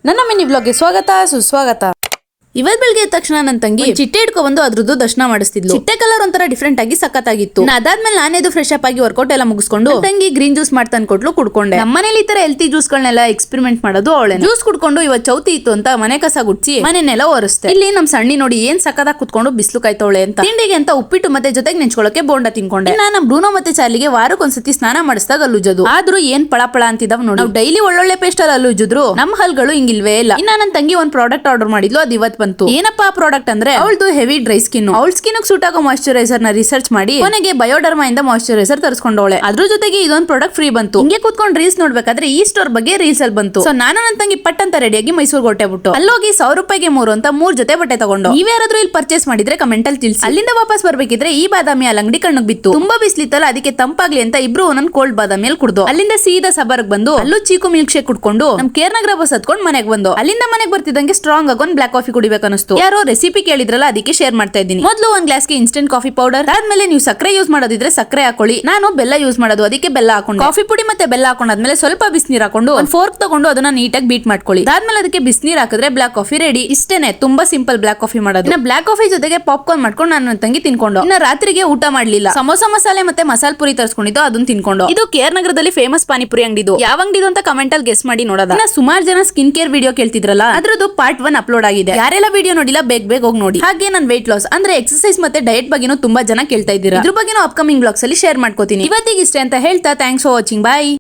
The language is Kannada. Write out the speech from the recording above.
ನನ್ನ ಮಿನಿ ಬ್ಲಾಗ್ಗೆ ಸ್ವಾಗತ ಸುಸ್ವಾಗತ. ಇವತ್ ಬೆಳಗ್ಗೆ ಎದ್ದ ತಕ್ಷಣ ನನ್ನ ತಂಗಿ ಚಿಟ್ಟೆ ಇಟ್ಕೊ ಬಂದು ಅದ್ರದ್ದು ದರ್ಶನ ಮಾಡಿಸ್ತಿದ್ಲು. ಚಿಟ್ಟೆ ಕಲರ್ ಒಂಥರ ಡಿಫ್ರೆಂಟ್ ಆಗಿ ಸಖತ್ತಾಗಿತ್ತು. ಅದಾದ್ಮೇಲೆ ನಾನೇದು ಫ್ರೆಶ್ ಅಪ್ ಆಗಿ ವರ್ಕೌಟ್ ಎಲ್ಲ ಮುಗಿಸ್ಕೊಂಡು ತಂಗಿ ಗ್ರೀನ್ ಜ್ಯೂಸ್ ಮಾಡ್ತಾನ್ ಕೊಟ್ಲು ಕುಡ್ಕೊಂಡೆ. ನಮ್ಮನೇಲಿ ಈ ತರ ಹೆಲ್ತಿ ಜ್ಯೂಸ್ ಗಳನ್ನೆಲ್ಲ ಎಕ್ಸ್ಪೆರಿಮೆಂಟ್ ಮಾಡೋದು ಅವಳೆ. ಜ್ಯೂಸ್ ಕುಡ್ಕೊಂಡು ಇವತ್ ಚೌತಿ ಇತ್ತು ಅಂತ ಮನೆ ಕಸ ಗುಡ್ಸಿ ಮನೆನೆಲ್ಲ ಒರೆಸ್ತೆ. ಇಲ್ಲಿ ನಮ್ ಸಣ್ಣಿ ನೋಡಿ ಏನ್ ಸಖತ್ತಾಗಿ ಕುತ್ಕೊಂಡು ಬಿಸ್ಲು ಕಾಯ್ತವಳೆ ಅಂತ. ತಿಂಡಿಗೆ ಅಂತ ಉಪ್ಪಿಟ್ಟು ಮತ್ತೆ ಜೊತೆಗೆ ನೆಂಚ್ಕೊಳ್ಳೋಕೆ ಬೋಂಡ ತಿನ್ಕೊಂಡೆ. ನಮ್ಮ ಬ್ರೂನೋ ಮತ್ತೆ ಚಾರ್ಲಿಗೆ ವಾರಕ್ಕೊಂದ್ಸತಿ ಸ್ನಾನ ಮಾಡಿಸಿದಾಗ ಅಲ್ಲುಜೋದು. ಆದ್ರೂ ಏನ್ ಪಳಪಳ ಅಂತಿದಾವ್ ನೋಡಿ. ನಾವು ಡೈಲಿ ಒಳ್ಳೊಳ್ಳೆ ಪೇಸ್ಟ್ ಅಲ್ಲಿ ಅಲ್ಲುಜಿದ್ರು ನಮ್ ಹಲ್ಗಳು ಹಿಂಗಿಲ್ವೇ ಇಲ್ಲ. ಇನ್ನ ನನ್ನ ತಂಗಿ ಒಂದ್ ಪ್ರಾಡಕ್ಟ್ ಆರ್ಡರ್ ಮಾಡಿದ್ಲು, ಅದ್ ಇವತ್ ಬಂತು. ಏನಪ್ಪಾ ಪ್ರಾಡಕ್ಟ್ ಅಂದ್ರೆ ಅವಳದು ಹೆವಿ ಡ್ರೈ ಸ್ಕಿನ್. ಅವಳ ಸ್ಕಿನ್ ಸೂಟ್ ಆಗೋ ಮಾಯಿಶ್ಚರೈಸರ್ ನ ರಿಸರ್ಚ್ ಮಾಡಿ ಕೊನೆಗೆ ಬಯೋಡರ್ಮಾ ಇಂದ ಮಾಯಿಶ್ಚರೈಸರ್ ತರಿಸ್ಕೊಂಡವಳೆ. ಅದ್ರ ಜೊತೆಗೆ ಇದೊಂದು ಪ್ರಾಡಕ್ಟ್ ಫ್ರೀ ಬಂತು. ಹಿಂಗೆ ಕೂತ್ಕೊಂಡು ರೀಲ್ಸ್ ನೋಡ್ಬೇಕಾದ್ರೆ ಈ ಸ್ಟೋರ್ ಬಗ್ಗೆ ರೀಲ್ಸ್ ಅಲ್ಲಿ ಬಂತು. ಸೊ ನಾನು ನನ್ನ ತಂಗಿ ಪಟ್ ಅಂತ ರೆಡಿಯಾಗಿ ಮೈಸೂರು ಹೊಟ್ಟೆ ಬಿಟ್ಟು ಅಲ್ಲೋಗಿ 1,000 ರೂಪಾಯಿಗೆ 3 ಅಂತ 3 ಜೊತೆ ಬಟ್ಟೆ ತಗೊಂಡು. ನೀವ್ಯಾರಾದ್ರೂ ಇಲ್ಲಿ ಪರ್ಚೇಸ್ ಮಾಡಿದ್ರೆ ಕಮೆಂಟ್ ಅಲ್ಲಿ ತಿಳಿಸಿ. ಅಲ್ಲಿಂದ ವಾಪಸ್ ಬರ್ಬೇಕಿದ್ರೆ ಈ ಬಾದಾಮಿ ಅಲ್ಲಿ ಅಂಗಡಿ ಕಣ್ಣಿಗೆ ಬಿತ್ತು. ತುಂಬಾ ಬಿಸ್ಲಿತ್ತಲ್ಲ, ಅದಕ್ಕೆ ತಂಪಾಗ್ಲಿ ಅಂತ ಇಬ್ರು ಒಂದೊಂದು ಕೋಲ್ಡ್ ಬಾದಾಮಿಯಲ್ಲಿ ಕುಡ್ದು ಅಲ್ಲಿಂದ ಸೀದಾ ಸಬರ್ಗ್ ಬಂದು ಅಲ್ಲೂ ಚೀಕು ಮಿಲ್ಕ್ ಶೇಕ್ ಕುಡ್ಕೊಂಡು ನಮ್ ಕೇರ್ನಗರ ಬಸ್ ಹತ್ಕೊಂಡು ಮನೆಗೆ ಬಂದು ಅಲ್ಲಿಂದ ಮನೆಗೆ ಬರ್ತಿದ್ದಂಗೆ ಸ್ಟ್ರಾಂಗ್ ಆಗಿ ಒಂದು ಬ್ಲಾಕ್ ಕಾಫಿ ಕುಡಿಬೇಕನ್ನಿಸ್ತು. ಯಾರೋ ರೆಸಿಪಿ ಕೇಳಿದ್ರಲ್ಲ, ಅದಕ್ಕೆ ಶೇರ್ ಮಾಡ್ತಾ ಇದ್ದೀನಿ. ಮೊದಲು ಒಂದ್ ಗ್ಲಾಸ್ಗೆ ಇನ್ಸ್ಟೆಂಟ್ ಕಾಫಿ ಪೌಡರ್, ಆದ್ಮೇಲೆ ನೀವು ಸಕ್ಕರೆ ಯೂಸ್ ಮಾಡೋದಿದ್ರೆ ಸಕ್ಕರೆ ಹಾಕೊಳ್ಳಿ. ನಾನು ಬೆಲ್ಲ ಯೂಸ್ ಮಾಡೋದು, ಅದಕ್ಕೆ ಬೆಲ್ಲ ಹಾಕೊಂಡು ಕಾಫಿ ಪುಡಿ ಮತ್ತೆ ಬೆಲ್ಲ ಹಾಕೊಂಡಾದ್ಮೇಲೆ ಸ್ವಲ್ಪ ಬಿಸಿನೀರು ಹಾಕೊಂಡು ಒಂದು ಫೋರ್ಕ್ ತಗೊಂಡು ಅದನ್ನ ನೀಟಾಗಿ ಬೀಟ್ ಮಾಡ್ಕೊಳ್ಳಿ. ಅದಾದ್ಮೇಲೆ ಅದಕ್ಕೆ ಬಿಸಿನೀರು ಹಾಕಿದ್ರೆ ಬ್ಲಾಕ್ ಕಾಫಿ ರೆಡಿ. ಇಷ್ಟೇನೆ, ತುಂಬಾ ಸಿಂಪಲ್ ಬ್ಲಾಕ್ ಕಾಫಿ ಮಾಡೋದು. ಇನ್ನ ಬ್ಲಾಕ್ ಕಾಫಿ ಜೊತೆಗೆ ಪಾಪ್ಕಾರ್ನ್ ಮಾಡ್ಕೊಂಡು ನಾನು ನನ್ನ ತಂಗಿ ತಿನ್ಕೊಂಡು ಇನ್ನ ರಾತ್ರಿಗೆ ಊಟ ಮಾಡ್ಲಿಲ್ಲ. ಸಮೋಸ ಮಸಾಲೆ ಮತ್ತೆ ಮಸಾಲ ಪುರಿ ತರಿಸ್ಕೊಂಡಿದ್ದು, ಅದನ್ನ ತಿನ್ಕೊಂಡು. ಇದು ಕೇರ್ ನಗರದಲ್ಲಿ ಫೇಮಸ್ ಪಾನಿಪುರಿ ಅಂಗಡಿದು. ಯಾವ ಅಂಗಡಿದು ಅಂತ ಕಮೆಂಟ್ ಅಲ್ಲಿ ಗೆಸ್ ಮಾಡಿ ನೋಡೋದ. ಇನ್ನ ಸುಮಾರು ಜನ ಸ್ಕಿನ್ ಕೇರ್ ವಿಡಿಯೋ ಕೇಳ್ತಿದ್ರಲ್ಲ, ಅದ್ರದ್ದು ಪಾರ್ಟ್ 1 ಅಪ್ಲೋಡ್ ಆಗಿದೆ. ಯಾರೆಲ್ಲ ವಿಡಿಯೋ ನೋಡಿಲ್ಲ ಬೇಗ ಹೋಗಿ ನೋಡಿ. ಹಾಗೆ ನಾನು weight loss ಅಂದ್ರೆ ಎಕ್ಸರ್ಸೈಸ್ ಮತ್ತೆ ಡಯಟ್ ಬಗ್ಗೆನೂ ತುಂಬಾ ಜನ ಕೇಳ್ತಾ ಇದ್ದೀರಾ. ಇದ್ರ ಬಗ್ಗೆನೂ ಅಪ್ಕಮಿಂಗ್ ಬ್ಲಾಗ್ಸ್ ಅಲ್ಲಿ ಶೇರ್ ಮಾಡ್ಕೋತೀನಿ. ಇವತ್ತಿಗೆ ಇಷ್ಟೇ ಅಂತ ಹೇಳ್ತಾ ಥ್ಯಾಂಕ್ಸ್ ಫಾರ್ ವಾಚಿಂಗ್. ಬಾಯ್.